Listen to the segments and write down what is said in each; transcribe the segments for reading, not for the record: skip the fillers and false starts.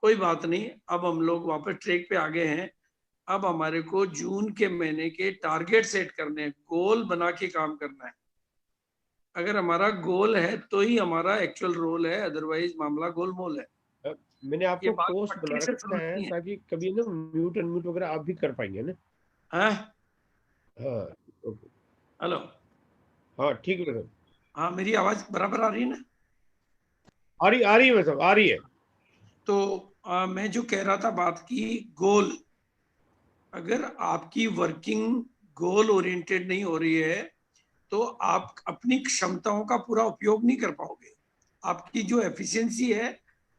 कोई बात नहीं, अब हम लोग वापस ट्रैक पे आ गए हैं। अब हमारे को जून के महीने के टारगेट सेट करने हैं, गोल बना के काम करना है। अगर हमारा गोल है तो ही हमारा एक्चुअल रोल है, अदरवाइज मामला गोलमोल है। मैंने ये आपको बात पोस्ट बना पक्के से रखा है समझनी है। ताकि कभी ना म्यूट अनम्यूट वगैरह आप भी कर पाएंगे ना। हाँ। हाँ। ओके। हेलो। हाँ ठीक है सर। हाँ, मेरी आवाज बराबर आ रही है ना? आ रही है सर, आ रही है। तो मैं जो कह रहा था बात की, गोल, अगर आपकी वर्किंग गोल ओरिएंटेड नहीं हो रही है तो आप अपनी क्षमताओं का पूरा उपयोग नहीं कर पाओगे। आपकी जो एफिशिएंसी है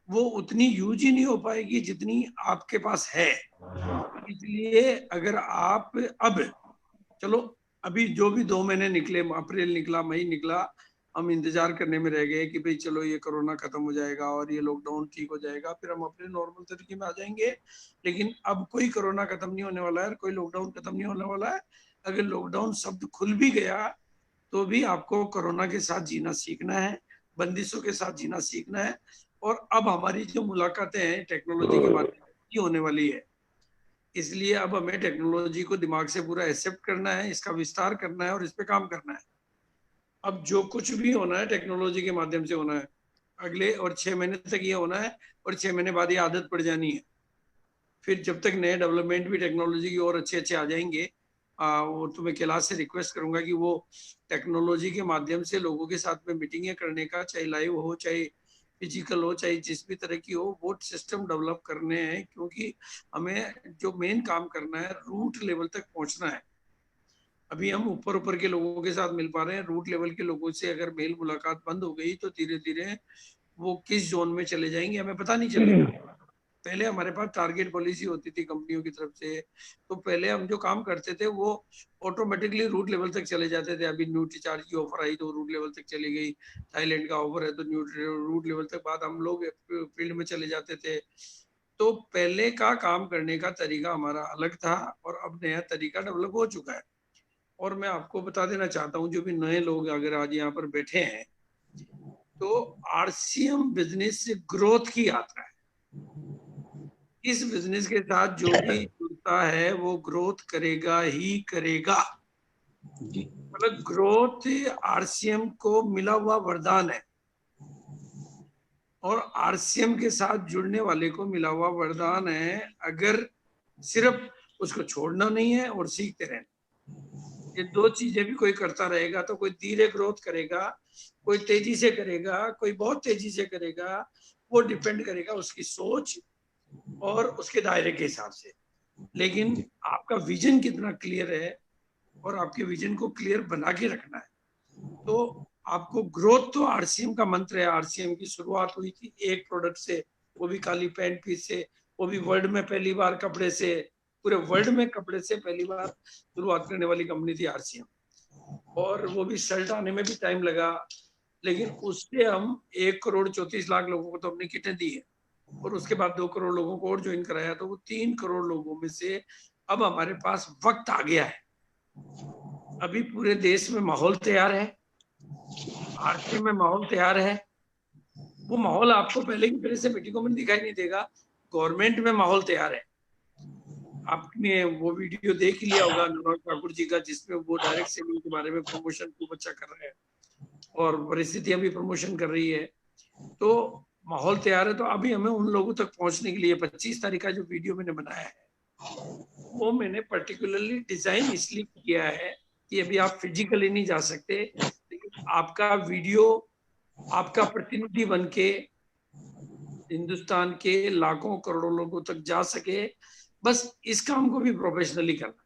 वो उतनी यूज ही नहीं हो पाएगी जितनी आपके पास है। इसलिए अगर आप अब, चलो, अभी जो भी 2 महीने निकले, अप्रैल निकला, मई निकला, हम इंतजार करने में रह गए कि भाई चलो ये कोरोना खत्म हो जाएगा और ये लॉकडाउन ठीक हो जाएगा, फिर हम अपने नॉर्मल तरीके में आ जाएंगे। लेकिन अब कोई कोरोना खत्म नहीं होने वाला है, कोई लॉकडाउन खत्म नहीं होने वाला है। अगर लॉकडाउन शब्द खुल भी गया तो भी आपको कोरोना के साथ जीना सीखना है, बंदिशों के साथ जीना सीखना है। और अब हमारी जो मुलाकातें हैं टेक्नोलॉजी के माध्यम से होने वाली है, इसलिए अब हमें टेक्नोलॉजी को दिमाग से पूरा एक्सेप्ट करना है, इसका विस्तार करना है और इस पे काम करना है। अब जो कुछ भी होना है टेक्नोलॉजी के माध्यम से होना है। अगले और 6 महीने तक ये होना है, और 6 महीने बाद ये आदत पड़ जानी है। फिर जब तक नए डेवलपमेंट भी टेक्नोलॉजी की और अच्छे अच्छे आ जाएंगे, वो तो मैं कैलाश से रिक्वेस्ट करूंगा कि वो टेक्नोलॉजी के माध्यम से लोगों के साथ में मीटिंगें करने का, चाहे लाइव हो, चाहे फिजिकल हो, चाहे जिस भी तरह की हो, वो सिस्टम डेवलप करने हैं। क्योंकि हमें जो मेन काम करना है, रूट लेवल तक पहुंचना है। अभी हम ऊपर ऊपर के लोगों के साथ मिल पा रहे हैं, रूट लेवल के लोगों से अगर मेल मुलाकात बंद हो गई तो धीरे धीरे वो किस जोन में चले जाएंगे हमें पता नहीं चलेगा। पहले हमारे पास टारगेट पॉलिसी होती थी कंपनियों की तरफ से, तो पहले हम जो काम करते थे वो ऑटोमेटिकली रूट लेवल तक चले जाते थे। अभी न्यूट्री चार्ज की ऑफर आई तो रूट लेवल तक चली गई, थाईलैंड का ऑफर है तो रूट लेवल तक, बाद हम लोग फील्ड में चले जाते थे। तो पहले का काम करने का तरीका हमारा अलग था, और अब नया तरीका डेवलप हो चुका है। और मैं आपको बता देना चाहता हूँ, जो भी नए लोग अगर आज यहाँ पर बैठे हैं, तो आरसीएम बिजनेस ग्रोथ की यात्रा है। इस बिजनेस के साथ जो भी जुड़ता है वो ग्रोथ करेगा ही करेगा। जी। मतलब ग्रोथ आरसीएम को मिला हुआ वरदान है, और आरसीएम के साथ जुड़ने वाले को मिला हुआ वरदान है। अगर सिर्फ उसको छोड़ना नहीं है और सीखते रहना, ये दो चीजें भी कोई करता रहेगा तो कोई धीरे ग्रोथ करेगा, कोई तेजी से करेगा, कोई बहुत तेजी से करेगा। वो डिपेंड करेगा उसकी सोच और उसके दायरे के हिसाब से। लेकिन आपका विजन कितना क्लियर है, और आपके विजन को क्लियर बना के रखना है, तो आपको ग्रोथ, तो आरसीएम का मंत्र है। आरसीएम की शुरुआत हुई थी एक प्रोडक्ट से, वो भी खाली पैंट पीस से, वो भी वर्ल्ड में पहली बार कपड़े से, पूरे वर्ल्ड में कपड़े से पहली बार शुरुआत करने वाली कंपनी थी आरसीएम। और वो भी शर्ट आने में भी टाइम लगा, लेकिन उससे हम 1 करोड़ 34 लाख लोगों को तो अपनी किटें दी है, और उसके बाद 2 करोड़ लोगों को और ज्वाइन कराया, तो वो 3 करोड़ लोगों में से अब हमारे पास वक्त आ गया है। अभी पूरे देश में माहौल तैयार है, आरसीएम में माहौल तैयार है। वो माहौल आपको पहले की तरह से मीटिंगों में दिखाई नहीं देगा, गवर्नमेंट में माहौल तैयार है। आपने वो वीडियो देख लिया होगा अनुराग ठाकुर जी का, जिसमें वो डायरेक्ट सेलिंग के बारे में प्रमोशन खूब अच्छा कर रहे हैं, और परिस्थितियां भी प्रमोशन कर रही है। तो माहौल तैयार है। तो अभी हमें उन लोगों तक पहुंचने के लिए 25 तारीख का जो वीडियो मैंने बनाया है, वो मैंने पर्टिकुलरली डिजाइन इसलिए किया है कि अभी आप फिजिकली नहीं जा सकते, लेकिन आपका वीडियो, आपका प्रतिनिधि बन के हिंदुस्तान के लाखों करोड़ों लोगों तक जा सके। बस इस काम को भी प्रोफेशनली करना।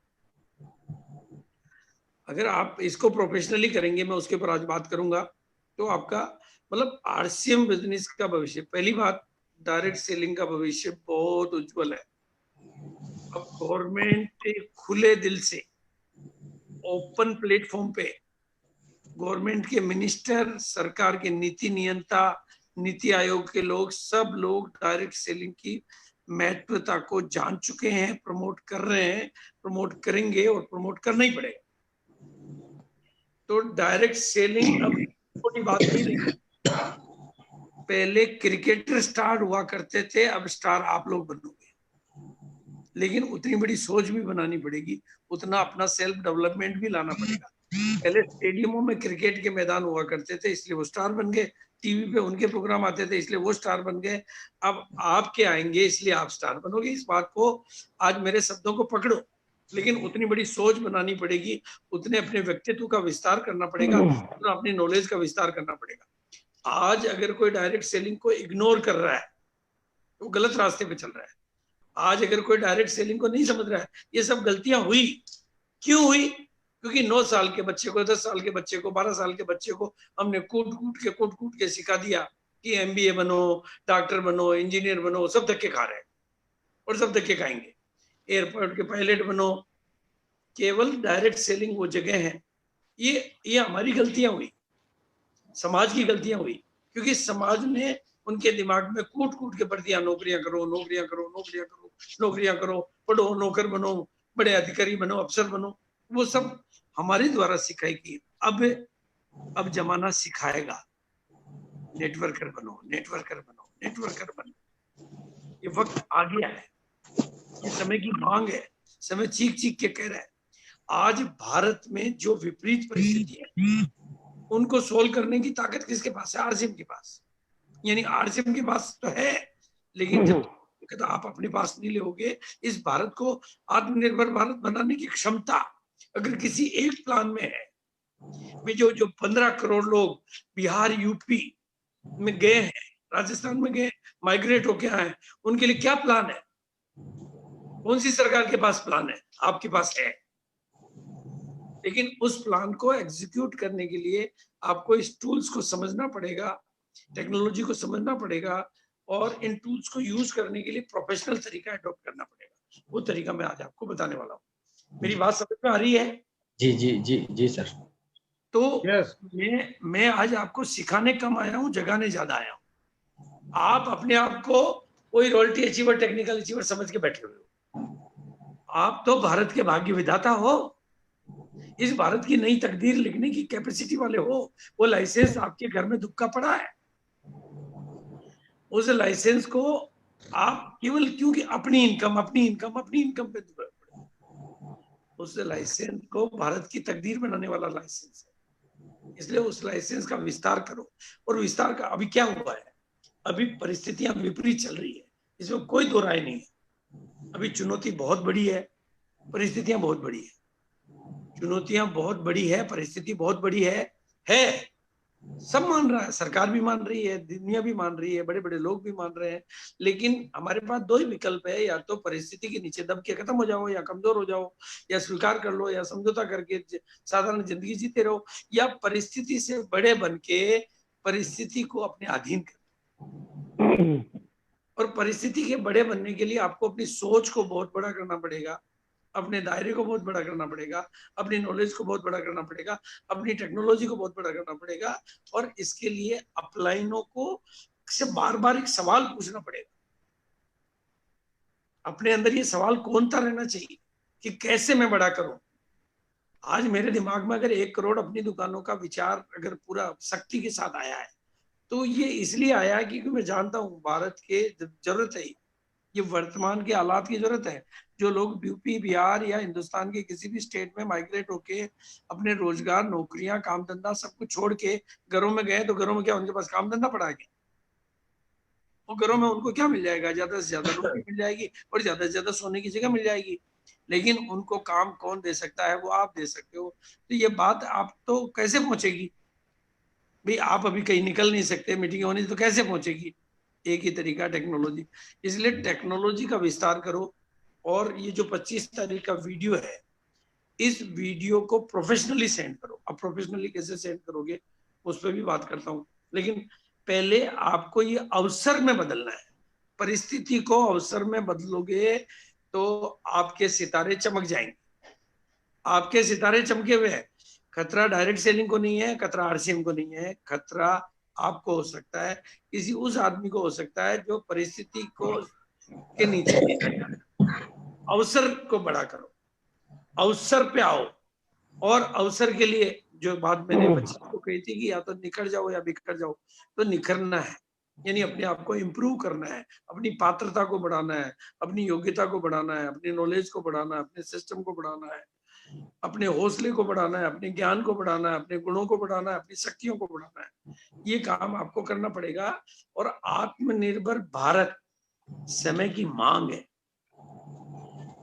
अगर आप इसको प्रोफेशनली करेंगे, मैं उसके ऊपर आज बात करूंगा, तो आपका मतलब आरसीएम बिजनेस का भविष्य, पहली बात, डायरेक्ट सेलिंग का भविष्य बहुत उज्जवल है। अब गवर्नमेंट खुले दिल से, ओपन प्लेटफॉर्म पे, गवर्नमेंट के मिनिस्टर, सरकार के नीति नियंता, नीति आयोग के लोग, सब लोग डायरेक्ट सेलिंग की महत्वता को जान चुके हैं, प्रमोट कर रहे हैं, प्रमोट करेंगे, और प्रमोट करना ही पड़ेगा। तो डायरेक्ट सेलिंग अब छोटी बात नहीं रही। पहले क्रिकेटर स्टार हुआ करते थे, अब स्टार आप लोग बनोगे, लेकिन उतनी बड़ी सोच भी बनानी पड़ेगी, उतना अपना सेल्फ डेवलपमेंट भी लाना पड़ेगा। पहले स्टेडियमों में क्रिकेट के मैदान हुआ करते थे इसलिए वो स्टार बन गए, टीवी पे उनके प्रोग्राम आते थे इसलिए वो स्टार बन गए। अब आपके आएंगे इसलिए आप स्टार बनोगे। इस बात को आज मेरे शब्दों को पकड़ो, लेकिन उतनी बड़ी सोच बनानी पड़ेगी, उतने अपने व्यक्तित्व का विस्तार करना पड़ेगा, उतना अपनी नॉलेज का विस्तार करना पड़ेगा। आज अगर कोई डायरेक्ट सेलिंग को इग्नोर कर रहा है तो गलत रास्ते पे चल रहा है। आज अगर कोई डायरेक्ट सेलिंग को नहीं समझ रहा है, ये सब गलतियां हुई। क्यों हुई? क्योंकि 9 साल के बच्चे को, 10 साल के बच्चे को, 12 साल के बच्चे को हमने कूट कूट के सिखा दिया कि एमबीए बनो, डॉक्टर बनो, इंजीनियर बनो। सब धक्के खा रहे हैं और सब धक्के खाएंगे। एयरपोर्ट के पायलट बनो। केवल डायरेक्ट सेलिंग वो जगह है, ये हमारी गलतियां हुई, समाज की गलतियां हुई, क्योंकि समाज ने उनके दिमाग में कूट कूट के भर दिया, नौकरियां करो, नौकरियां करो, नौकरियां करो, नौकरियां करो, पढ़ो, नौकर बनो, बड़े अधिकारी बनो, अफसर बनो। वो सब हमारे द्वारा सिखाई गई। अब जमाना सिखाएगा, नेटवर्कर बनो, नेटवर्कर बनो, नेटवर्कर बनो। ये वक्त आ गया है, ये समय की मांग है, समय चीख चीख के कह रहा है। आज भारत में जो विपरीत परिस्थिति है उनको सोल्व करने की ताकत किसके पास है? आरसीएम के पास। यानी आरसीएम के पास तो है, लेकिन जब तो आप अपने पास नहीं लोगे, इस भारत को आत्मनिर्भर भारत बनाने की क्षमता अगर किसी एक प्लान में है, जो 15 करोड़ लोग बिहार यूपी में गए हैं, राजस्थान में गए, माइग्रेट होके आए, उनके लिए क्या प्लान है? कौन सी सरकार के पास प्लान है? आपके पास है। लेकिन उस प्लान को एग्जीक्यूट करने के लिए आपको इस टूल्स को समझना पड़ेगा, टेक्नोलॉजी को समझना पड़ेगा, और इन टूल्स को यूज करने के लिए प्रोफेशनल तरीका अडॉप्ट करना पड़ेगा। वो तरीका मैं आज आपको बताने वाला हूँ। मेरी बात समझ में आ रही है? जी जी जी जी सर। तो yes. मैं आज आपको सिखाने कम आया हूँ, जगाने ज्यादा आया हूँ। आप अपने आप को कोई रॉयल्टी अचीवर, टेक्निकल अचीवर समझ के बैठे हुए हो। आप तो भारत के भाग्य विधाता हो, इस भारत की नई तकदीर लिखने की कैपेसिटी वाले हो। वो लाइसेंस आपके घर में दुक्का पड़ा है, उस लाइसेंस को आप केवल क्योंकि अपनी इनकम पे, उस लाइसेंस को भारत की तकदीर बनाने वाला लाइसेंस है, इसलिए उस लाइसेंस का विस्तार करो। और विस्तार का अभी क्या हुआ है? अभी परिस्थितियां विपरीत चल रही है, इसमें कोई दो राय नहीं है। अभी चुनौती बहुत बड़ी है, परिस्थितियां बहुत बड़ी है, चुनौतियां बहुत बड़ी है, परिस्थिति बहुत बड़ी है। सब मान रहा है, सरकार भी मान रही है, दुनिया भी मान रही है, बड़े बड़े लोग भी मान रहे हैं। लेकिन हमारे पास दो ही विकल्प है, या तो परिस्थिति के नीचे दब के खत्म हो जाओ, या कमजोर हो जाओ, या स्वीकार कर लो, या समझौता करके साधारण जिंदगी जीते रहो, या परिस्थिति से बड़े बन के परिस्थिति को अपने अधीन कर। और परिस्थिति के बड़े बनने के लिए आपको अपनी सोच को बहुत बड़ा करना पड़ेगा, अपने दायरे को बहुत बड़ा करना पड़ेगा, अपनी नॉलेज को बहुत बड़ा करना पड़ेगा, अपनी टेक्नोलॉजी को बहुत बड़ा करना पड़ेगा। और इसके लिए अपलाइनों को से बार बार एक सवाल पूछना पड़ेगा। अपने अंदर ये सवाल कौन सा रहना चाहिए कि कैसे मैं बड़ा करूं। आज मेरे दिमाग में अगर 1 करोड़ अपनी दुकानों का विचार अगर पूरा शक्ति के साथ आया है, तो ये इसलिए आया है क्योंकि मैं जानता हूं भारत के जरूरत है, ये वर्तमान के हालात की जरूरत है। जो लोग यूपी, बिहार या हिंदुस्तान के किसी भी स्टेट में माइग्रेट होके अपने रोजगार, नौकरियां, काम धंधा सब कुछ छोड़ के घरों में गए, तो घरों में क्या उनके पास काम धंधा पड़ा है? वो घरों में उनको क्या मिल जाएगा? ज्यादा से ज्यादा रोटी मिल जाएगी और ज्यादा से ज्यादा सोने की जगह मिल जाएगी। लेकिन उनको काम कौन दे सकता है? वो आप दे सकते हो। तो ये बात आप तो कैसे पहुंचेगी भाई? आप अभी कहीं निकल नहीं सकते, मीटिंग होनी, तो कैसे पहुंचेगी? एक ही तरीका, टेक्नोलॉजी। इसलिए टेक्नोलॉजी का विस्तार करो। और ये जो 25 तारीख का वीडियो है, इस वीडियो को प्रोफेशनली सेंड करो। अब प्रोफेशनली कैसे सेंड करोगे उस पर भी बात करता हूँ, लेकिन पहले आपको ये अवसर में बदलना है। परिस्थिति को अवसर में बदलोगे तो आपके सितारे चमक जाएंगे। आपके सितारे चमके हुए हैं। खतरा डायरेक्ट सेलिंग को नहीं है, खतरा आरसीएम को नहीं है, खतरा आपको हो सकता है, किसी उस आदमी को हो सकता है जो परिस्थिति को के नीचे नहीं जाएगा। अवसर को बड़ा करो, अवसर पे आओ। और अवसर के लिए जो बात मैंने बच्चे को कही थी कि या तो निखर जाओ या बिखर जाओ, तो निखरना है। यानी अपने आप को इम्प्रूव करना है, अपनी पात्रता को बढ़ाना है, अपनी योग्यता को बढ़ाना है, अपनी नॉलेज को बढ़ाना है, अपने सिस्टम को बढ़ाना है, अपने हौसले को बढ़ाना है, अपने ज्ञान को बढ़ाना है, अपने गुणों को बढ़ाना है, अपनी शक्तियों को बढ़ाना है। ये काम आपको करना पड़ेगा। और आत्मनिर्भर भारत समय की मांग है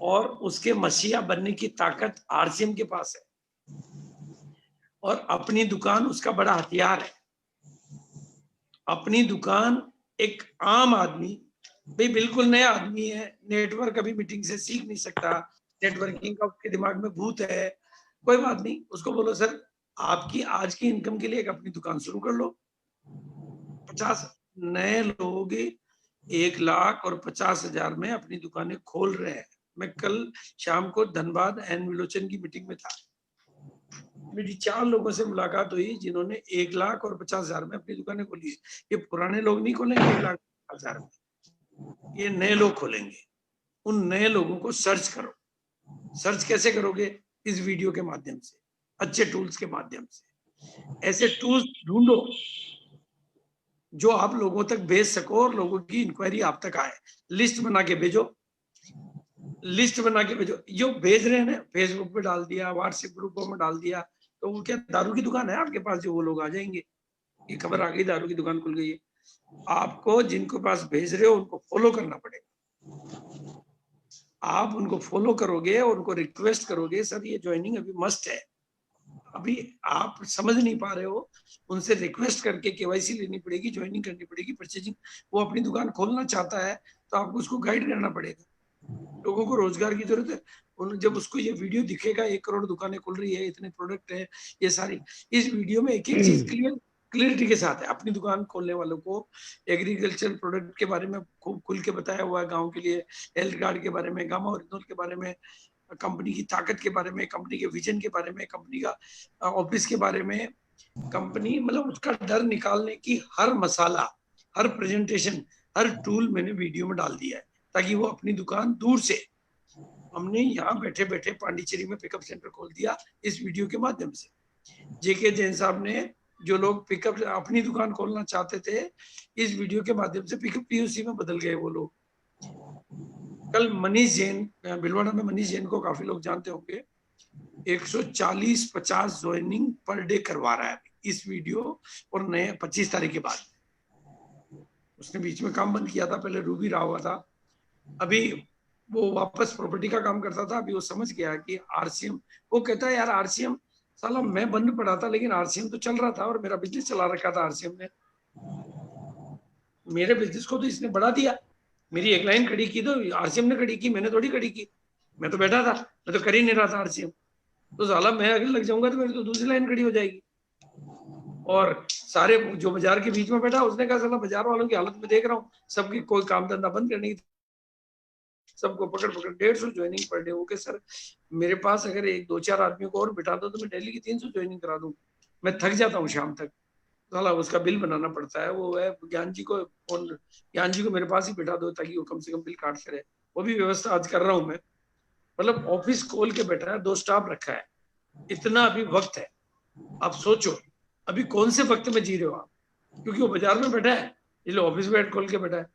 और उसके मसीहा बनने की ताकत आरसीएम के पास है और अपनी दुकान उसका बड़ा हथियार है। अपनी दुकान एक आम आदमी, भाई बिल्कुल नया आदमी है, नेटवर्क अभी मीटिंग से सीख नहीं सकता, नेटवर्किंग का उसके दिमाग में भूत है, कोई बात नहीं, उसको बोलो सर आपकी आज की इनकम के लिए एक अपनी दुकान शुरू कर लो। 50 नए लोग 1,50,000 में अपनी दुकानें खोल रहे हैं। मैं कल शाम को धनबाद एन विलोचन की मीटिंग में था, मेरी 4 लोगों से मुलाकात हुई जिन्होंने 1,50,000 में अपनी दुकानें खोली है। ये पुराने लोग नहीं खोलेंगे 1,50,000 में, ये नए लोग खोलेंगे। उन नए लोगों को सर्च करो। सर्च कैसे करोगे? इस वीडियो के माध्यम से, अच्छे टूल्स के माध्यम से। ऐसे टूल्स ढूंढो जो आप लोगों तक भेज सको और लोगों की इंक्वायरी आप तक आए। लिस्ट बना के भेजो, लिस्ट बना के भेजो। जो भेज रहे हैं ना, फेसबुक पे डाल दिया, व्हाट्सएप ग्रुपों में डाल दिया, तो वो क्या दारू की दुकान है आपके पास जो वो लोग आ जाएंगे? ये खबर आ गई दारू की दुकान खुल गई है। आपको जिनको पास भेज रहे हो उनको फॉलो करना पड़ेगा। आप उनको फॉलो करोगे और उनको रिक्वेस्ट करोगे, सर ये ज्वाइनिंग अभी मस्ट है, अभी आप समझ नहीं पा रहे हो, उनसे रिक्वेस्ट करके केवाईसी लेनी पड़ेगी, ज्वाइनिंग करनी पड़ेगी, परचेजिंग। वो अपनी दुकान खोलना चाहता है तो आपको उसको गाइड करना पड़ेगा। लोगों को रोजगार की जरूरत है। जब उसको ये वीडियो दिखेगा 1 करोड़ दुकानें खुल रही है, इतने प्रोडक्ट है, ये सारी इस वीडियो में एक एक चीज क्लियरिटी के साथ है। अपनी दुकान खोलने वालों को एग्रीकल्चर प्रोडक्ट के बारे में खूब खुल के बताया हुआ है, गाँव के लिए हेल्थ कार्ड के बारे में, गामा ओरिजिनल के बारे में, कंपनी की ताकत के बारे में, कंपनी के विजन के बारे में, कंपनी का ऑफिस के बारे में, कंपनी मतलब उसका डर निकालने की हर मसाला, हर प्रेजेंटेशन, हर टूल मैंने वीडियो में डाल दिया है ताकि वो अपनी दुकान दूर से, हमने यहाँ बैठे बैठे पांडिचेरी में पिकअप सेंटर खोल दिया इस वीडियो के माध्यम से। जेके जैन साहब ने, जो लोग पिकअप अपनी दुकान खोलना चाहते थे, इस वीडियो के माध्यम से पिकअप पीयूसी में बदल गए वो लोग। कल मनीष जैन, भिलवाड़ा में मनीष जैन को काफी लोग जानते होंगे, 140-50 ज्वाइनिंग पर डे करवा रहा है इस वीडियो और नए 25 तारीख के बाद। उसने बीच में काम बंद किया था, पहले रूबी रहा हुआ था, अभी वो वापस प्रॉपर्टी का काम करता था। अभी वो समझ गया कि आरसीएम, वो कहता है यार आरसीएम साला मैं बंद पड़ा था लेकिन आरसीएम तो चल रहा था और मेरा बिजनेस चला रखा था आरसीएम ने, मेरे बिजनेस को तो इसने बढ़ा दिया। मेरी एक लाइन खड़ी की तो आरसीएम ने खड़ी की, मैंने थोड़ी खड़ी की, मैं तो बैठा था, मैं तो कर ही नहीं रहा था आरसीएम। तो साला मैं अगर लग जाऊंगा तो मेरी तो दूसरी लाइन खड़ी हो जाएगी। और सारे जो बाजार के बीच में बैठा, उसने कहा साला बाजार वालों की हालत में देख रहा हूँ, सबकी कोई काम धंधा बंद करने की, सबको पकड़ पकड़ 150 joining per day. Okay sir, मेरे पास अगर 1-2-4 आदमियों को और बिठा दो तो मैं डेली की 300 ज्वाइनिंग करा दूं, मैं थक जाता हूँ शाम तक। साला उसका बिल बनाना पड़ता है। वो है ज्ञान जी को फोन, ज्ञान जी को मेरे पास ही बिठा दो ताकि वो कम से कम बिल काटते रहे। वो भी व्यवस्था आज कर रहा हूँ मैं। मतलब ऑफिस खोल के बैठा है, 2 स्टाफ रखा है, इतना अभी वक्त है। आप सोचो अभी कौन से वक्त में जी रहे हो आप, क्योंकि वो बाजार में बैठा है, इसलिए ऑफिस में खोल के बैठा है।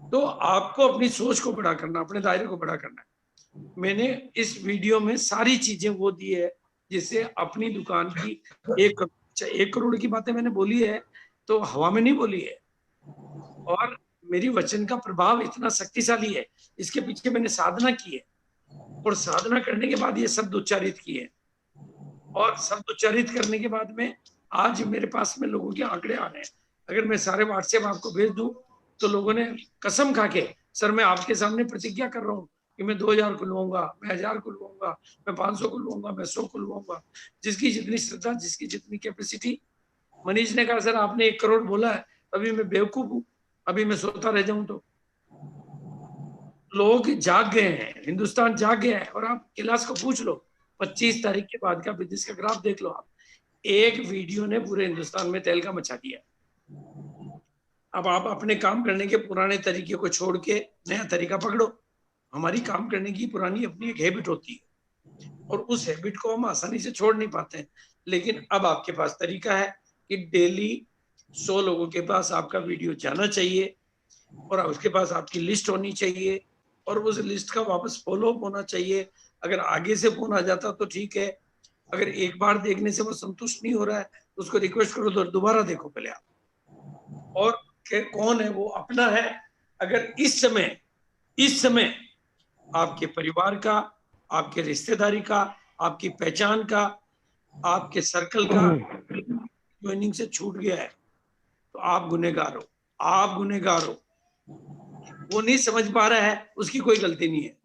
तो आपको अपनी सोच को बड़ा करना, अपने दायरे को बड़ा करना है। मैंने इस वीडियो में सारी चीजें वो दी है जिससे अपनी दुकान की 1 करोड़ की बातें मैंने बोली है तो हवा में नहीं बोली है, और मेरी वचन का प्रभाव इतना शक्तिशाली है, इसके पीछे मैंने साधना की है और साधना करने के बाद ये शब्द उच्चारित किए, और शब्द उच्चारित करने के बाद में आज मेरे पास में लोगों के आंकड़े आ रहे हैं। अगर मैं सारे व्हाट्सएप आपको भेज दूं तो लोगों ने कसम खा के, सर मैं आपके सामने प्रतिज्ञा कर रहा हूँ कि मैं 2000 खुलवाऊंगा, मैं 1000 खुलवाऊंगा, मैं 500 खुलवाऊंगा, मैं 100 खुलवाऊंगा, जिसकी जितनी श्रद्धा, जिसकी जितनी कैपेसिटी। मनीष ने कहा सर आपने 1 करोड़ बोला है, अभी मैं बेवकूफ हूँ, अभी मैं सोता रह जाऊं तो। लोग जाग गए हैं, हिंदुस्तान जाग गया है। और आप क्लास को पूछ लो, 25 तारीख के बाद का बिजनेस का ग्राफ देख लो आप, एक वीडियो ने पूरे हिंदुस्तान में तहलका मचा दिया। अब आप अपने काम करने के पुराने तरीके को छोड़ के नया तरीका पकड़ो। हमारी काम करने की पुरानी अपनी एक हैबिट होती है और उस हैबिट को हम आसानी से छोड़ नहीं पाते हैं, लेकिन अब आपके पास तरीका है कि डेली 100 लोगों के पास आपका वीडियो जाना चाहिए और उसके पास आपकी लिस्ट होनी चाहिए और उस लिस्ट का वापस फॉलो अप होना चाहिए। अगर आगे से फोन आ जाता तो ठीक है, अगर एक बार देखने से वो संतुष्ट नहीं हो रहा है तो उसको रिक्वेस्ट करो तो दोबारा देखो पहले आप, और कौन है वो अपना है। अगर इस समय आपके परिवार का, आपके रिश्तेदारी का, आपकी पहचान का, आपके सर्कल का ज्वाइनिंग से छूट गया है तो आप गुनहगार हो, आप गुनहगार हो। वो नहीं समझ पा रहा है, उसकी कोई गलती नहीं है,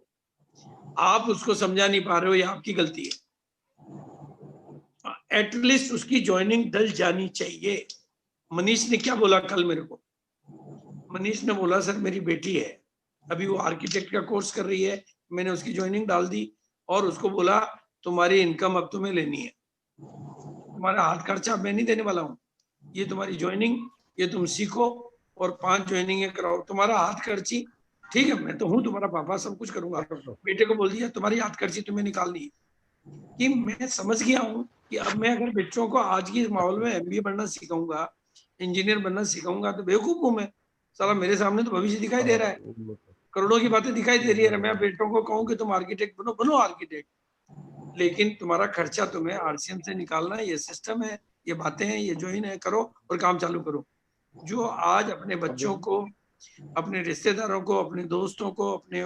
आप उसको समझा नहीं पा रहे हो, ये आपकी गलती है। एटलीस्ट उसकी ज्वाइनिंग डल जानी चाहिए। मनीष ने क्या बोला कल मेरे को, मनीष ने बोला सर मेरी बेटी है, अभी वो आर्किटेक्ट का कोर्स कर रही है, मैंने उसकी ज्वाइनिंग डाल दी और उसको बोला तुम्हारी इनकम अब तुम्हें लेनी है, तुम्हारा हाथ खर्चा मैं नहीं देने वाला हूँ, ये तुम्हारी ज्वाइनिंग, ये तुम सीखो और 5 ज्वाइनिंग कराओ, तुम्हारा हाथ खर्ची ठीक है, मैं तो हूँ तुम्हारा पापा, सब कुछ करूंगा। बेटे को बोल दिया तुम्हारी हाथ खर्ची तुम्हें निकालनी है। कि मैं समझ गया हूँ कि अब मैं अगर बच्चों को आज की माहौल में MBA बनना सिखाऊंगा, इंजीनियर बनना सिखाऊंगा तो बेवकूफ हूँ मैं। साला मेरे सामने तो भविष्य दिखाई दे रहा है, करोड़ों की बातें दिखाई दे रही है। मैं बेटों को कहूँ कि तुम आर्किटेक्ट बनो, बनो आर्किटेक्ट, लेकिन तुम्हारा खर्चा तुम्हें RCM से निकालना है, ये सिस्टम है, ये बातें हैं, ये ज्वाइन है, करो और काम चालू करो। जो आज अपने बच्चों को, अपने रिश्तेदारों को, अपने दोस्तों को, अपने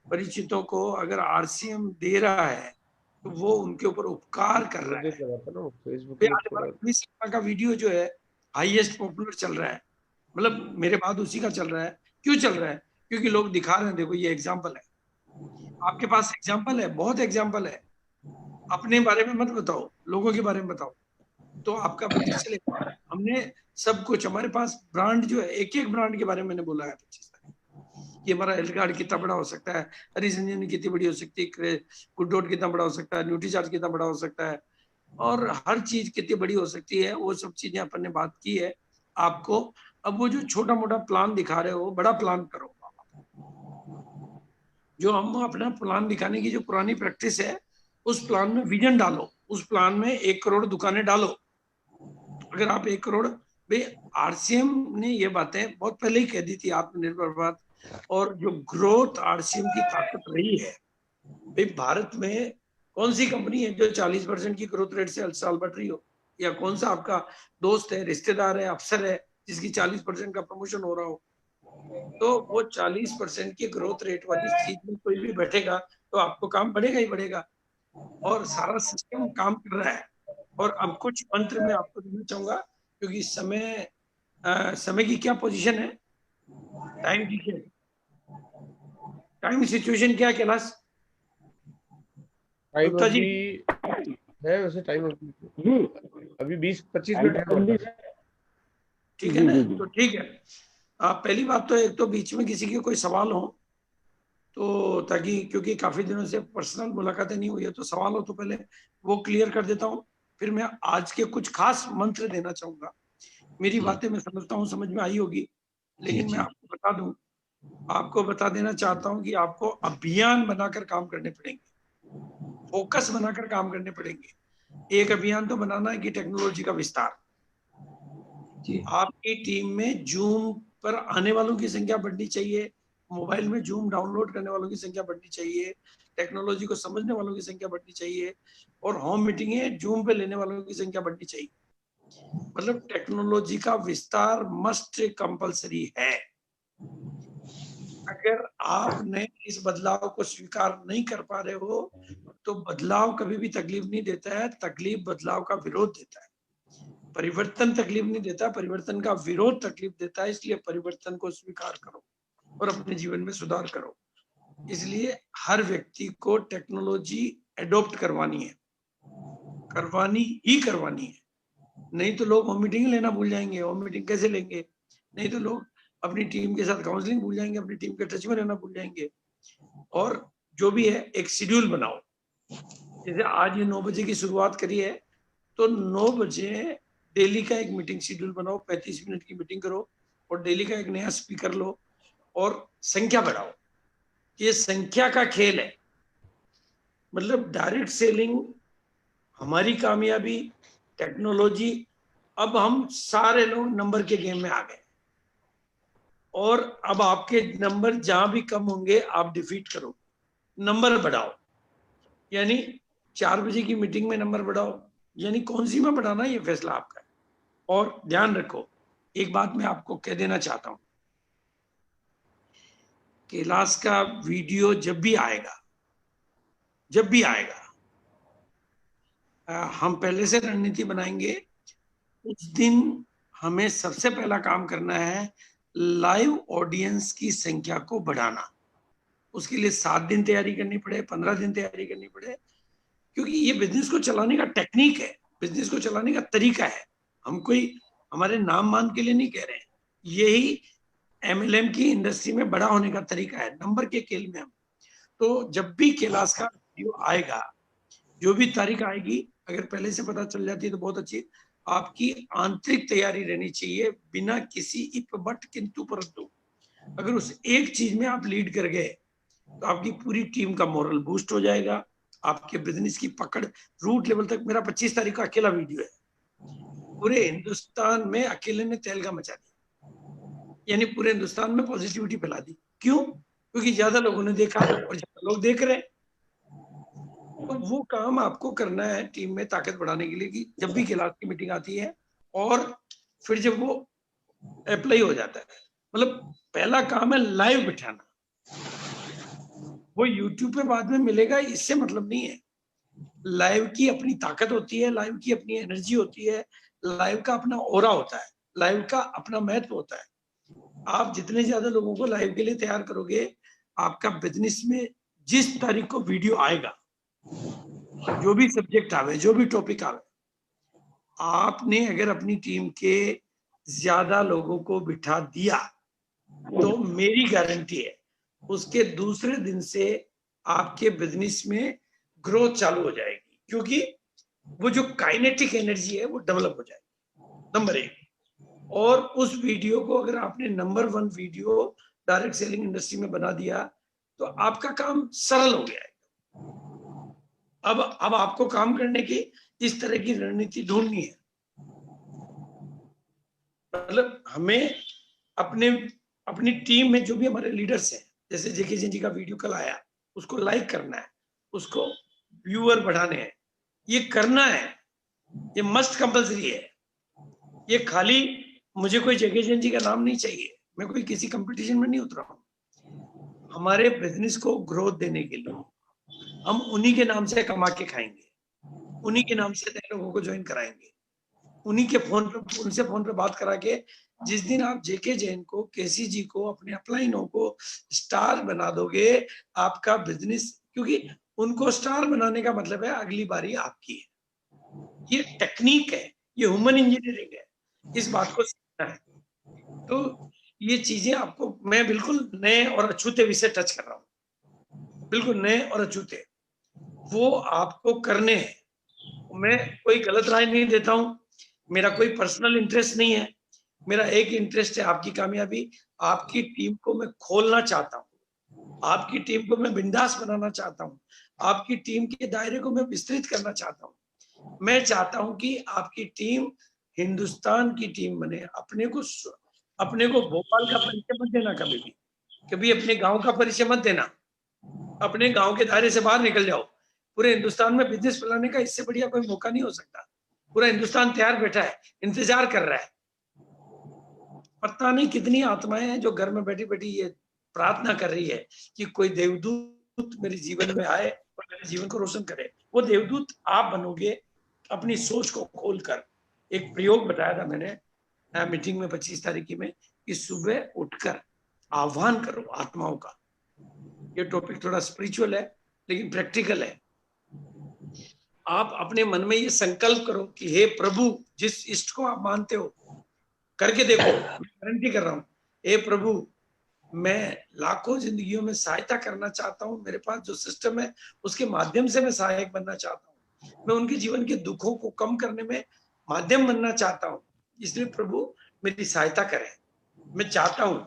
परिचितों को अगर RCM दे रहा है तो वो उनके ऊपर उपकार कर रहा है। आज हमारा कपिल शर्मा का वीडियो जो है हाईएस्ट पॉपुलर चल रहा है, मतलब मेरे बाद उसी का चल रहा है। क्यों चल रहा है? क्योंकि लोग दिखा रहे हैं, देखो ये एग्जाम्पल है, आपके पास एग्जाम्पल है, बहुत एग्जाम्पल है। अपने बारे में मत बताओ, लोगों के बारे में बताओ तो आपका बिजनेस चलेगा। हमने सब कुछ, हमारे पास ब्रांड जो है, एक एक ब्रांड के बारे में मैंने बोला है 25 कि हमारा एलगार्ड कितना बड़ा हो सकता है, हरिसंजीवनी कितनी बड़ी हो सकती है, गुड डॉट कितना बड़ा हो सकता है, न्यूट्रीचार्ज कितना बड़ा हो सकता है, और हर चीज कितनी बड़ी हो सकती है, वो सब चीजें अपन ने बात की है आपको। अब वो जो छोटा मोटा प्लान दिखा रहे हो, बड़ा प्लान करो। जो हम अपना प्लान दिखाने की जो पुरानी प्रैक्टिस है, उस प्लान में विजन डालो, उस प्लान में 1 करोड़ दुकानें डालो। अगर आप 1 करोड़, भाई RCM ने ये बातें बहुत पहले ही कह दी थी, आत्मनिर्भर भारत, और जो ग्रोथ RCM की ताकत रही है, भाई भारत में कौन सी कंपनी है जो 40% की ग्रोथ रेट से हर साल बढ़ रही हो, या कौन सा आपका दोस्त है, रिश्तेदार है, अफसर है जिसकी 40% का प्रमोशन हो रहा हो। तो वो 40% की ग्रोथ रेट वाली चीज में कोई भी बैठेगा तो आपको काम बढ़ेगा ही बढ़ेगा, और सारा सिस्टम काम कर रहा है। और अब कुछ मंत्र मैं आपको देना चाहूंगा, क्योंकि समय की क्या पोजीशन है, टाइम की क्या, टाइम सिचुएशन क्या है कैलाश टाइम गुप्ता जी? अभी है, वैसे टाइम अभी 20-25 मिनट है। ठीक है ना, तो ठीक है। पहली बात तो, एक तो बीच में किसी के कोई सवाल हो तो, ताकि क्योंकि काफी दिनों से पर्सनल मुलाकातें नहीं हुई है, तो सवाल हो तो पहले वो क्लियर कर देता हूँ। फिर मैं आज के कुछ खास मंत्र देना चाहूंगा। मेरी बातें मैं समझता हूँ समझ में आई होगी, लेकिन मैं आपको बता दूं, आपको बता देना चाहता हूँ कि आपको अभियान बनाकर काम करने पड़ेंगे, फोकस बनाकर काम करने पड़ेंगे। एक अभियान तो बनाना है कि टेक्नोलॉजी का विस्तार, आपकी टीम में जूम पर आने वालों की संख्या बढ़नी चाहिए, मोबाइल में जूम डाउनलोड करने वालों की संख्या बढ़नी चाहिए, टेक्नोलॉजी को समझने वालों की संख्या बढ़नी चाहिए, और होम मीटिंगें जूम पे लेने वालों की संख्या बढ़नी चाहिए। मतलब टेक्नोलॉजी का विस्तार मस्ट कंपलसरी है। अगर आपने इस बदलाव को स्वीकार नहीं कर पा रहे हो तो बदलाव कभी भी तकलीफ नहीं देता है, तकलीफ बदलाव का विरोध देता है। परिवर्तन तकलीफ नहीं देता, परिवर्तन का विरोध तकलीफ देता है। इसलिए परिवर्तन को स्वीकार करो और अपने जीवन में सुधार करो। इसलिए हर व्यक्ति को टेक्नोलॉजी एडॉप्ट करवानी है, करवानी ही करवानी है। नहीं तो लोग होम मीटिंग लेना भूल जाएंगे। होम मीटिंग कैसे लेंगे? नहीं तो लोग अपनी टीम के साथ काउंसलिंग भूल जाएंगे, अपनी टीम के टच में रहना भूल जाएंगे। और जो भी है एक शेड्यूल बनाओ। जैसे आज ये 9 बजे की शुरुआत करी है, तो 9 बजे डेली का एक मीटिंग शेड्यूल बनाओ, 35 मिनट की मीटिंग करो और डेली का एक नया स्पीकर लो और संख्या बढ़ाओ। ये संख्या का खेल है। मतलब डायरेक्ट सेलिंग, हमारी कामयाबी, टेक्नोलॉजी, अब हम सारे लोग नंबर के गेम में आ गए और अब आपके नंबर जहां भी कम होंगे आप डिफीट करो, नंबर बढ़ाओ। यानी 4 बजे की मीटिंग में नंबर बढ़ाओ, यानी कौन सी में बढ़ाना ये फैसला आपका है। और ध्यान रखो, एक बात मैं आपको कह देना चाहता हूं, कैलाश का वीडियो जब भी आएगा हम पहले से रणनीति बनाएंगे। उस दिन हमें सबसे पहला काम करना है लाइव ऑडियंस की संख्या को बढ़ाना। उसके लिए 7 दिन तैयारी करनी पड़े, 15 दिन तैयारी करनी पड़े, क्योंकि ये बिजनेस को चलाने का टेक्निक है, बिजनेस को चलाने का तरीका है। हम कोई हमारे नाम मान के लिए नहीं कह रहे हैं, यही एमएलएम की इंडस्ट्री में बड़ा होने का तरीका है, नंबर के खेल में हम। तो जब भी कैलाश का वीडियो आएगा, जो भी तारीख आएगी, अगर पहले से पता चल जाती है तो बहुत अच्छी। आपकी आंतरिक तैयारी रहनी चाहिए, बिना किसी इफ बट किंतु परंतु। अगर उस एक चीज में आप लीड कर गए तो आपकी पूरी टीम का मोरल बूस्ट हो जाएगा, आपके बिजनेस की पकड़ रूट लेवल तक। मेरा 25 तारीख का अकेला वीडियो है, पूरे हिंदुस्तान में अकेले ने तहलका मचा दिया, यानी पूरे हिंदुस्तान में पॉजिटिविटी फैला दी। क्यों? क्योंकि ज्यादा लोगों ने देखा और ज्यादा लोग देख रहे हैं। तो वो काम आपको करना है टीम में ताकत बढ़ाने के लिए, कि जब भी कैलाश की मीटिंग आती है और फिर जब वो अप्लाई हो जाता है, मतलब पहला काम है लाइव बिठाना। वो यूट्यूब पे बाद में मिलेगा इससे मतलब नहीं है। लाइव की अपनी ताकत होती है, लाइव की अपनी एनर्जी होती है, लाइव का अपना ऑरा होता है, लाइव का अपना महत्व होता है। आप जितने ज्यादा लोगों को लाइव के लिए तैयार करोगे, आपका बिजनेस में जिस तारीख को वीडियो आएगा, जो भी सब्जेक्ट आवे, जो भी टॉपिक आवे, आपने अगर अपनी टीम के ज्यादा लोगों को बिठा दिया तो मेरी गारंटी है उसके दूसरे दिन से आपके बिजनेस में ग्रोथ चालू हो जाएगी, क्योंकि वो जो काइनेटिक एनर्जी है वो डेवलप हो जाएगी, नंबर 1। और उस वीडियो को अगर आपने number 1 video direct selling industry में बना दिया तो आपका काम सरल हो गया है। अब आपको काम करने की इस तरह की रणनीति ढूंढनी है। मतलब हमें अपनी टीम में जो भी हमारे लीडर्स हैं, जैसे जेके जी का वीडियो कल आया, उसको लाइक करना है, उसको व्यूअर बढ़ाने हैं, ये करना है, ये मस्ट कंपलसरी है। ये खाली मुझे कोई जेके जी का नाम नहीं चाहिए, मैं कोई किसी कंपटीशन में नहीं उतरा हूं। हमारे बिजनेस को ग्रोथ देने के लिए हम उन्हीं के नाम से कमा के खाएंगे, उन्हीं के नाम से नए लोगों को ज्वाइन कराएंगे, उन्हीं के फोन पे, उनसे फोन पे बात करा के। जिस दिन आप जेके जैन को, केसी जी को, अपने अपलाइनों को स्टार बना दोगे, आपका बिजनेस, क्योंकि उनको स्टार बनाने का मतलब है अगली बारी आपकी है। ये टेक्निक है, ये ह्यूमन इंजीनियरिंग है, इस बात को सीखना है। तो ये चीजें आपको, मैं बिल्कुल नए और अछूते विषय टच कर रहा हूँ, बिल्कुल नए और अछूते, वो आपको करने हैं। मैं कोई गलत राय नहीं देता हूं, मेरा कोई पर्सनल इंटरेस्ट नहीं है, मेरा एक इंटरेस्ट है आपकी कामयाबी। आपकी टीम को मैं खोलना चाहता हूं, आपकी टीम को मैं बिंदास बनाना चाहता हूं, आपकी टीम के दायरे को मैं विस्तृत करना चाहता हूं। मैं चाहता हूं कि आपकी टीम हिंदुस्तान की टीम बने। अपने को भोपाल का परिचय मत देना, कभी अपने गांव का परिचय मत देना। अपने गांव के दायरे से बाहर निकल जाओ। पूरे हिंदुस्तान में बिजनेस फैलाने का इससे बढ़िया कोई मौका नहीं हो सकता। पूरा हिंदुस्तान तैयार बैठा है, इंतजार कर रहा है। पता नहीं कितनी आत्माएं हैं जो घर में बैठी बैठी ये प्रार्थना कर रही है कि कोई देवदूत मेरे जीवन में आए और मेरे जीवन को रोशन करे। वो देवदूत आप बनोगे अपनी सोच को खोलकर। एक प्रयोग बताया था मैंने मीटिंग में 25 तारीख की में, कि सुबह उठकर आह्वान करो आत्माओं का। ये टॉपिक थोड़ा स्पिरिचुअल है लेकिन प्रैक्टिकल है। आप अपने मन में ये संकल्प करो कि हे प्रभु, जिस इष्ट को आप मानते हो, करके देखो, मैं गारंटी कर रहा हूं। हे प्रभु, मैं लाखों जिंदगियों में सहायता करना चाहता हूं, मेरे पास जो सिस्टम है उसके माध्यम से मैं सहायक बनना चाहता हूं, मैं उनके जीवन के दुखों को कम करने में माध्यम बनना चाहता हूं। इसलिए प्रभु मेरी सहायता करें। मैं चाहता हूं,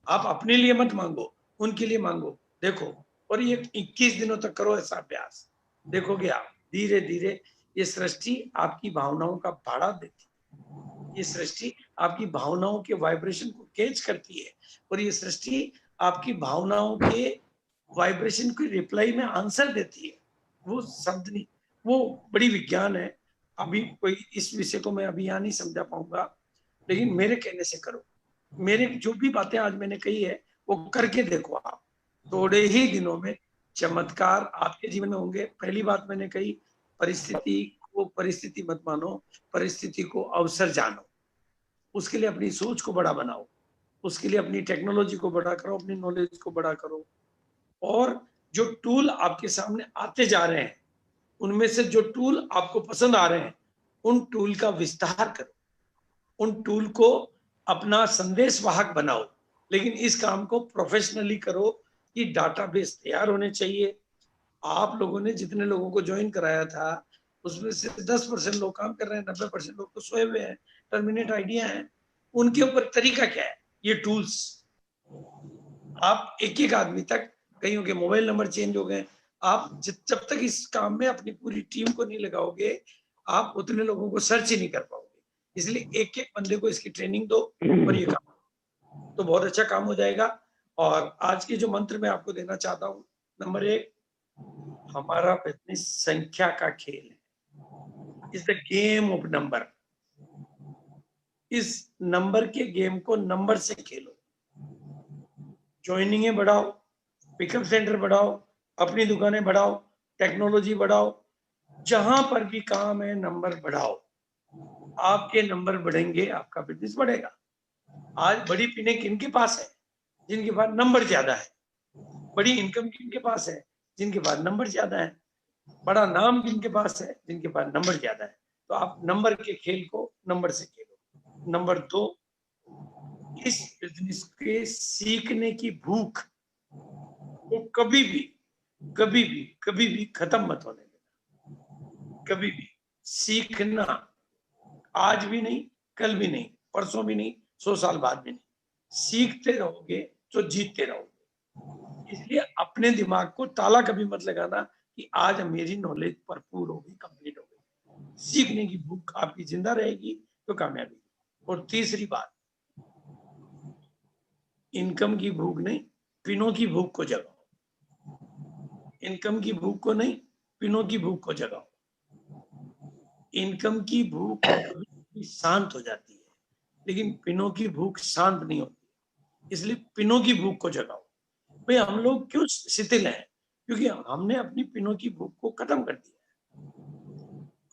आप अपने लिए मत मांगो, उनके लिए मांगो। देखो, और ये 21 दिनों तक करो ऐसा अभ्यास, देखोगे आप धीरे धीरे ये सृष्टि आपकी भावनाओं का भाड़ा देती। ये सृष्टि आपकी भावनाओं के वाइब्रेशन को कैच करती है और ये सृष्टि आपकी भावनाओं के वाइब्रेशन की रिप्लाई में आंसर देती है। वो शब्द नहीं, वो बड़ी विज्ञान है। अभी कोई इस विषय को मैं अभी यहाँ नहीं समझा पाऊंगा, लेकिन मेरे कहने से करो। मेरे जो भी बातें आज मैंने कही है वो करके देखो आप, थोड़े ही दिनों में चमत्कार आपके जीवन में होंगे। पहली बात मैंने कही, परिस्थिति को परिस्थिति मत मानो, परिस्थिति को अवसर जानो। उसके लिए अपनी सोच को बड़ा बनाओ, उसके लिए अपनी टेक्नोलॉजी को बड़ा करो, अपनी नॉलेज को बड़ा करो। और जो टूल आपके सामने आते जा रहे हैं, उनमें से जो टूल आपको पसंद आ रहे हैं, उन टूल का विस्तार करो, उन टूल को अपना संदेश वाहक बनाओ। लेकिन इस काम को प्रोफेशनली करो कि डाटाबेस तैयार होने चाहिए। आप लोगों ने जितने लोगों को ज्वाइन कराया था उसमें से 10% लोग काम कर रहे हैं, 90% लोग तो सोए हुए हैं, टर्मिनेट आइडिया हैं। उनके ऊपर तरीका क्या है? ये टूल्स आप एक एक आदमी तक, कईयों के मोबाइल नंबर चेंज हो गए। आप जब तक इस काम में अपनी पूरी टीम को नहीं लगाओगे, आप उतने लोगों को सर्च ही नहीं कर पाओगे। इसलिए एक एक बंदे को इसकी ट्रेनिंग दो और ये काम तो बहुत अच्छा काम हो जाएगा। और आज के जो मंत्र मैं आपको देना चाहता हूँ, नंबर 1, हमारा बिजनेस संख्या का खेल है। Is the game of number. इस नंबर के गेम को नंबर से खेलो। ज्वाइनिंग बढ़ाओ, पिकअप सेंटर बढ़ाओ, अपनी दुकानें बढ़ाओ, टेक्नोलॉजी बढ़ाओ, जहां पर भी काम है नंबर बढ़ाओ। आपके नंबर बढ़ेंगे, आपका बिजनेस बढ़ेगा। आज बड़ी पीने किनके पास है? जिनके पास नंबर ज्यादा है। बड़ी इनकम किनके पास है? जिनके पास नंबर ज्यादा है। बड़ा नाम किनके पास है? जिनके पास नंबर ज्यादा है। तो आप नंबर के खेल को नंबर से खेलो। नंबर 2, इस बिजनेस के सीखने की भूख वो कभी भी खत्म मत होने देना। कभी भी सीखना, आज भी नहीं, कल भी नहीं, परसों भी नहीं, 100 साल बाद भी नहीं। सीखते रहोगे तो जीतते रहोगे। इसलिए अपने दिमाग को ताला कभी मत लगाना कि आज मेरी नॉलेज भरपूर होगी, कंप्लीट हो गई। सीखने की भूख आपकी जिंदा रहेगी तो कामयाबी। और तीसरी बात, इनकम की भूख नहीं, पिनों की भूख को जगाओ। इनकम की भूख को नहीं, पिनों की भूख को जगाओ। इनकम की भूख शांत हो जाती है, लेकिन पिनों की भूख शांत नहीं होती। इसलिए पिनों की भूख को जगाओ। भाई हम लोग क्यों शिथिल हैं? क्योंकि हमने अपनी पिनों की भूख को खत्म कर दिया।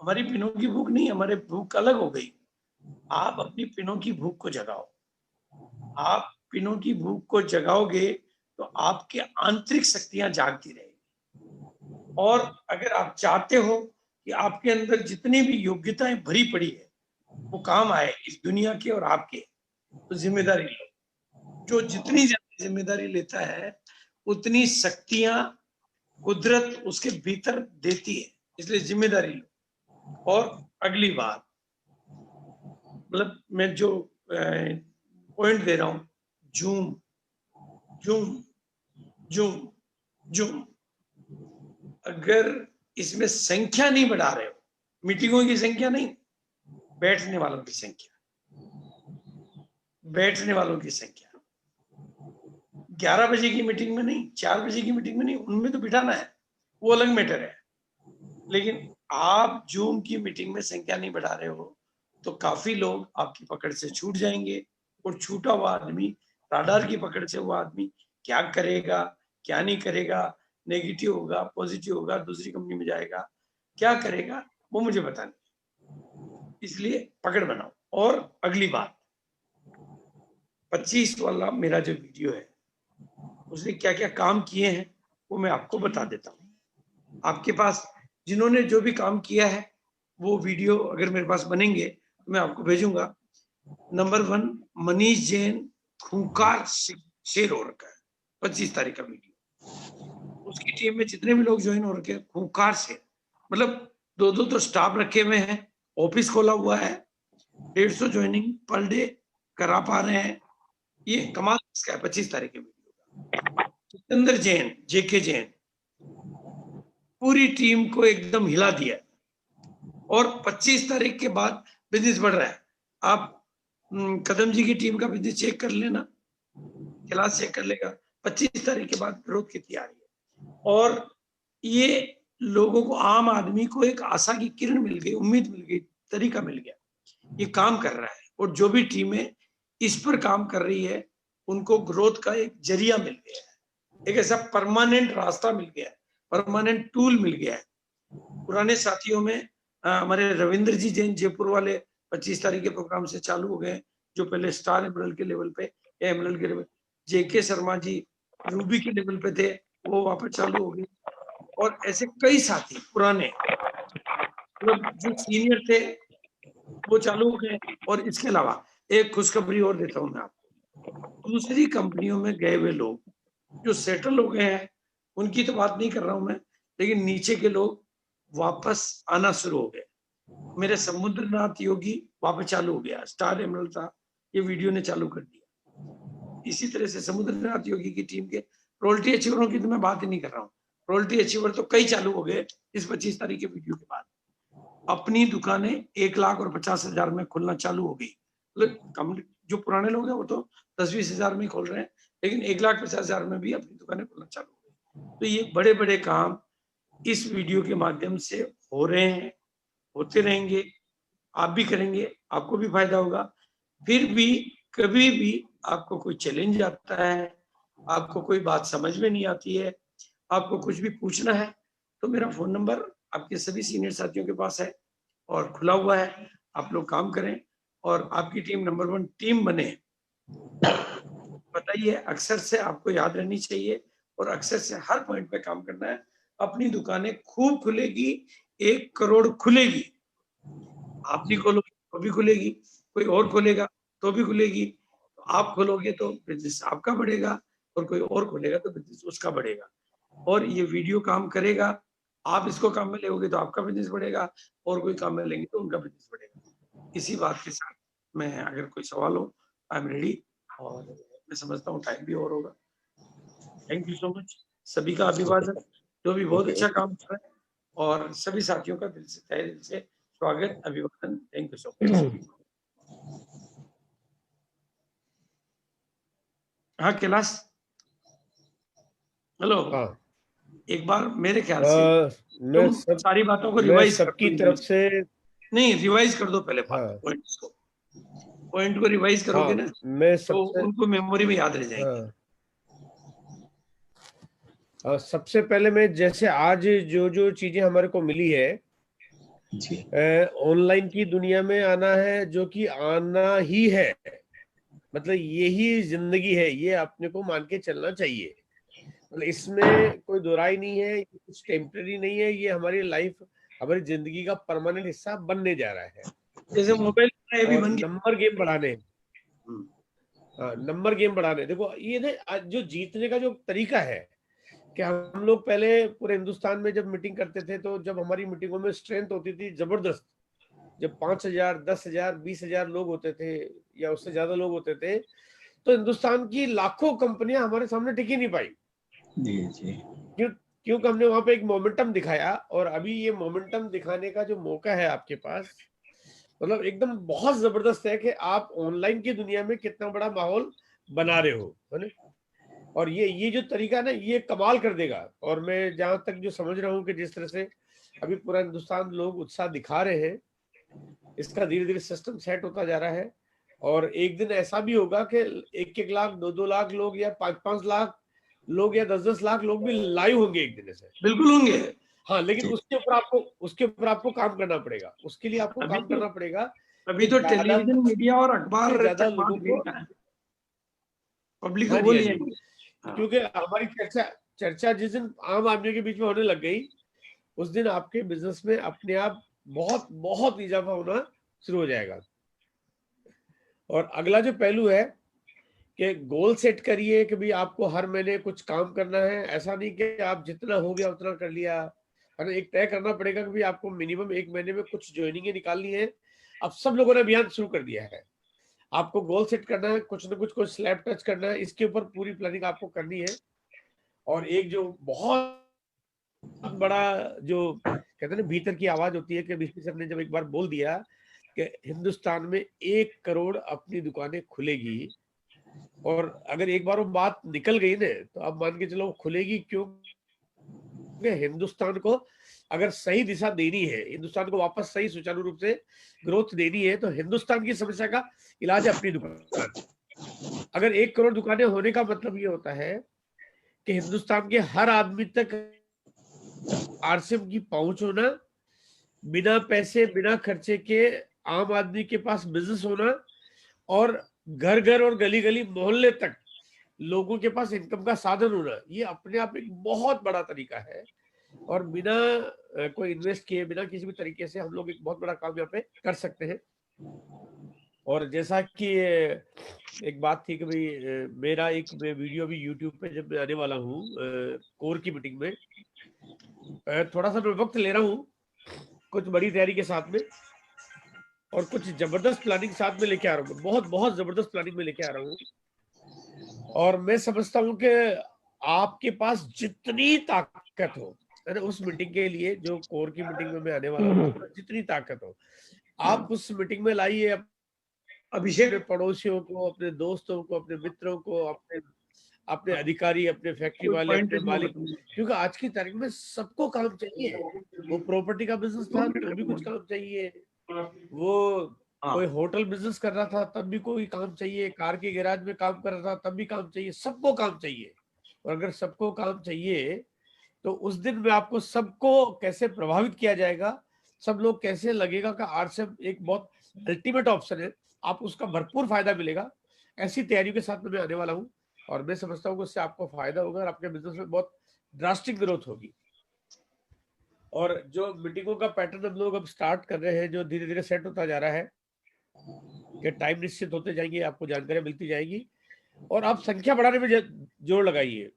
हमारी पिनों की भूख नहीं, हमारे भूख अलग हो गई। आप अपनी पिनों की भूख को जगाओ। आप पिनों की भूख को जगाओगे तो आपके आंतरिक शक्तियां जागती रहेगी। और अगर आप चाहते हो कि आपके अंदर जितनी भी योग्यताएं भरी पड़ी है वो काम आए इस दुनिया के और आपके, तो जिम्मेदारी लो। जो जितनी ज्यादा जिम्मेदारी लेता है उतनी शक्तियां कुदरत उसके भीतर देती है। इसलिए जिम्मेदारी लो। और अगली बात, मतलब मैं जो पॉइंट दे रहा हूं, जूम जूम जूम जूम, अगर इसमें संख्या नहीं बढ़ा रहे हो, मीटिंगों की संख्या नहीं, बैठने वालों की संख्या, बैठने वालों की संख्या, 11 बजे की मीटिंग में नहीं, 4 बजे की मीटिंग में नहीं, उनमें तो बिठाना है, वो अलग मैटर है। लेकिन आप जूम की मीटिंग में संख्या नहीं बढ़ा रहे हो तो काफी लोग आपकी पकड़ से छूट जाएंगे। और छूटा हुआ आदमी, राडार की पकड़ से हुआ आदमी क्या करेगा, क्या नहीं करेगा, नेगेटिव होगा, पॉजिटिव होगा, दूसरी कंपनी में जाएगा, क्या करेगा, वो मुझे पता नहीं। इसलिए पकड़ बनाओ। और अगली बात, 25 वाला मेरा जो वीडियो है उसने क्या क्या काम किए हैं वो मैं आपको बता देता हूँ। आपके पास जिन्होंने जो भी काम किया है वो वीडियो अगर मेरे पास बनेंगे तो मैं आपको भेजूंगा। नंबर 1, मनीष जैन खूंखार शेर हो रखा है, 25 तारीख का वीडियो। उसकी टीम में जितने भी लोग ज्वाइन हो रखे हैं, खूंखार शेर, मतलब 2-2 तो स्टाफ रखे हुए हैं, ऑफिस खोला हुआ है, 150 ज्वाइनिंग पर डे करा पा रहे हैं। ये कमाल इसका है 25 तारीख के वीडियो का। जितेंद्र जैन, जेके जैन, पूरी टीम को एकदम हिला दिया और 25 तारीख के बाद बिजनेस बढ़ रहा है। आप कदम जी की टीम का बिजनेस चेक कर लेना, क्लास चेक कर लेगा। 25 तारीख के बाद ग्रोथ की तैयारी है, और ये लोगों को, आम आदमी को एक आशा की किरण मिल गई, उम्मीद मिल गई, तरीका मिल गया, ये काम कर रहा है। और जो भी टीमें इस पर काम कर रही है उनको ग्रोथ का एक जरिया मिल गया है, एक ऐसा परमानेंट रास्ता मिल गया है, परमानेंट टूल मिल गया है। पुराने साथियों में हमारे रविंद्र जी जैन जयपुर वाले 25 तारीख के प्रोग्राम से चालू हो गए, जो पहले स्टार एमरल्ड के लेवल पे या एमरल्ड के लेवल, जेके शर्मा जी रूबी के लेवल पे थे, वो वापस चालू हो गए। और ऐसे कई साथी पुराने, मतलब जो सीनियर थे वो चालू हो गए। और इसके अलावा एक खुशखबरी और देता हूं मैं आपको, दूसरी कंपनियों में गए हुए लोग जो सेटल हो गए हैं, उनकी तो बात नहीं कर रहा हूं मैं, लेकिन नीचे के लोग वापस आना शुरू हो गए। मेरे समुद्रनाथ योगी वापस चालू हो गया, स्टार एमरल्ड था, ये वीडियो ने चालू कर दिया। इसी तरह से समुद्रनाथ योगी की टीम के रॉयल्टी अचीवरों की तो मैं बात ही नहीं कर रहा हूँ, रॉयल्टी अचीवर तो कई चालू हो गए इस 25 तारीख के वीडियो के बाद। अपनी दुकानें 1,50,000 में खुलना चालू हो गई। मतलब जो पुराने लोग हैं वो तो 10-20 हजार में खोल रहे हैं, लेकिन 1,50,000 में भी अपनी दुकानें खुलना चालू हो गई। तो ये बड़े बड़े काम इस वीडियो के माध्यम से हो रहे हैं, होते रहेंगे, आप भी करेंगे, आपको भी फायदा होगा। फिर भी कभी भी आपको कोई चैलेंज आता है, आपको कोई बात समझ में नहीं आती है, आपको कुछ भी पूछना है, तो मेरा फोन नंबर आपके सभी सीनियर साथियों के पास है और खुला हुआ है। आप लोग काम करें और आपकी टीम नंबर 1 टीम बने। बताइए, अक्सर से आपको याद रहनी चाहिए और अक्सर से हर पॉइंट पे काम करना है। अपनी दुकानें खूब खुलेगी, 1 करोड़ खुलेगी। आप भी खोलोगे तो भी खुलेगी, कोई और खोलेगा तो भी खुलेगी। तो आप खोलोगे तो बिजनेस आपका बढ़ेगा और कोई और खोलेगा तो बिजनेस उसका बढ़ेगा। और ये वीडियो काम करेगा, आप इसको काम में लेोगे तो आपका बिजनेस बढ़ेगा, और कोई काम में लेंगे तो उनका बिजनेस बढ़ेगा। इसी बात के साथ मैं, अगर कोई सवाल हो, आई एम रेडी। और मैं समझता हूँ टाइम भी और होगा। थैंक यू सो मच, सभी का अभिवादन, जो भी बहुत अच्छा काम कर रहे हैं, और सभी साथियों का दिल से, तहे दिल से स्वागत, अभिवादन। Thank you so much. हाँ कैलाश, हेलो। हाँ, एक बार मेरे ख्याल से तुम सारी बातों को मैं रिवाइज कर सबकी दो, तरफ से, नहीं रिवाइज कर दो पहले बात, हाँ पॉइंट को रिवाइज करोगे हाँ, ना मैं तो सबसे, उनको मेमोरी में याद रह जाएंगे। हाँ, सबसे पहले मैं, जैसे आज जो जो चीजें हमारे को मिली है, ऑनलाइन की दुनिया में आना है, जो कि आना ही है, मतलब यही जिंदगी है, ये अपने को मान के चलना चाहिए। मतलब इसमें कोई दोराई नहीं है, ये कुछ टेम्पररी नहीं है, ये हमारी लाइफ, हमारी जिंदगी का परमानेंट हिस्सा बनने जा रहा है। जैसे मोबाइल भी और बन गया। नंबर गेम बढ़ाने, हाँ, नंबर गेम बढ़ाने, देखो ये जो जीतने का जो तरीका है, कि हम लोग पहले पूरे हिंदुस्तान में जब मीटिंग करते थे, तो जब हमारी मीटिंगों में स्ट्रेंथ होती थी जबरदस्त, जब 5,000, 10,000, 20,000 लोग होते थे या उससे ज्यादा लोग होते थे, तो हिंदुस्तान की लाखों कंपनियां हमारे सामने टिक ही नहीं पाई। जी जी, क्योंकि हमने वहां पे एक मोमेंटम दिखाया, और अभी ये मोमेंटम दिखाने का जो मौका है आपके पास, मतलब एकदम बहुत जबरदस्त है, कि आप ऑनलाइन की दुनिया में कितना बड़ा माहौल बना रहे हो, है ना। और ये जो तरीका है ना, ये कमाल कर देगा। और मैं जहां तक जो समझ रहा हूँ कि जिस तरह से अभी पूरा हिंदुस्तान लोग उत्साह दिखा रहे हैं, इसका धीरे धीरे सिस्टम सेट होता जा रहा है। और एक दिन ऐसा भी होगा कि 1-1 लाख, 2-2 लाख लोग, या 5-5 लाख लोग, या 10-10 लाख लोग भी लाइव होंगे एक दिन से। बिल्कुल होंगे। हाँ, लेकिन उसके ऊपर आपको काम करना पड़ेगा। उसके लिए आपको काम करना पड़ेगा अभी कि तो ज्यादा टेलीविजन, मीडिया और से अखबार ज्यादा तक लोगों बात को, गई ना, पब्लिक को हाँ वो जी, हाँ ले जी, आएंगे। हाँ। क्योंकि हमारी चर्चा चर्चा जिस दिन आम आदमी के बीच में होने लग गई, उस दिन आपके बिजनेस में अपने आप बहुत बहुत इजाफा होना शुरू हो जाएगा। और अगला जो पहलू है, कि गोल सेट करिए कि भाई आपको हर महीने कुछ काम करना है। ऐसा नहीं कि आप जितना हो गया उतना कर लिया, है ना। एक तय करना पड़ेगा कि भाई आपको मिनिमम 1 महीने में कुछ ज्वाइनिंग निकालनी है। अब सब लोगों ने अभियान शुरू कर दिया है। आपको गोल सेट करना है, कुछ ना कुछ स्लैब टच करना है, इसके ऊपर पूरी प्लानिंग आपको करनी है। और एक जो बहुत बड़ा, जो कहते हैं ना, भीतर की आवाज होती है, कि विष्णु सर ने जब एक बार बोल दिया कि हिंदुस्तान में 1 करोड़ अपनी दुकानें खुलेगी, और अगर एक बार वो बात निकल गई ना, तो आप मान के चलो खुलेगी क्यों? हिंदुस्तान को अगर सही दिशा देनी है, हिंदुस्तान को वापस सही सुचारू रूप से ग्रोथ देनी है, तो हिंदुस्तान की समस्या का इलाज है अपनी दुकान। अगर 1 करोड़ दुकानें होने का मतलब ये होता है कि हिंदुस्तान के हर आदमी तक आरसीएम की पहुंच होना, बिना पैसे बिना खर्चे के आम आदमी के पास बिजनेस होना, और घर घर और गली गली मोहल्ले तक लोगों के पास इनकम का साधन होना, ये अपने आप एक बहुत बड़ा तरीका है। और बिना कोई इन्वेस्ट किए, बिना किसी भी तरीके से हम लोग एक बहुत बड़ा काम यहाँ पे कर सकते हैं। और जैसा कि एक बात थी कि भाई मेरा एक वीडियो भी यूट्यूब पे जब मैं आने वाला हूँ कोर की मीटिंग में, थोड़ा सा मैं वक्त ले रहा हूँ कुछ बड़ी तैयारी के साथ में, और कुछ जबरदस्त प्लानिंग साथ में लेके आ रहा हूँ, बहुत बहुत जबरदस्त प्लानिंग में लेके आ रहा हूँ। और मैं समझता हूँ कि आपके पास जितनी ताकत हो, उस मीटिंग के लिए, जो कोर की मीटिंग में मैं आने वाला हूँ, जितनी ताकत हो आप उस मीटिंग में लाइए। अपने अभिषेक, पड़ोसियों को, अपने दोस्तों को, अपने मित्रों को, अपने अधिकारी, अपने फैक्ट्री कोई वाले, पॉइंट अपने नहीं मालिक, होगा। क्योंकि आज की तारीख में सबको काम चाहिए। वो प्रॉपर्टी का बिजनेस था तो भी कुछ काम चाहिए, वो कोई होटल बिजनेस कर रहा था तब भी कोई काम चाहिए, कार के गैराज में काम कर रहा था तब भी काम चाहिए, सबको काम चाहिए। और अगर सबको काम चाहिए तो उस दिन में आपको सबको कैसे प्रभावित किया जाएगा, सब लोग कैसे लगेगा कि आरसीएम एक बहुत अल्टीमेट ऑप्शन है, आप उसका भरपूर फायदा मिलेगा, ऐसी तैयारियों के साथ में मैं आने वाला हूँ। और मैं समझता हूँ कि उससे आपको फायदा होगा और आपके बिजनेस में बहुत ड्रास्टिक ग्रोथ होगी। और जो मीटिंगों का पैटर्न हम लोग अब स्टार्ट कर रहे हैं, जो धीरे धीरे सेट होता जा रहा है, कि टाइम निश्चित होते जाएंगे, आपको जानकारी मिलती जाएगी, और आप संख्या बढ़ाने में जोर लगाइए।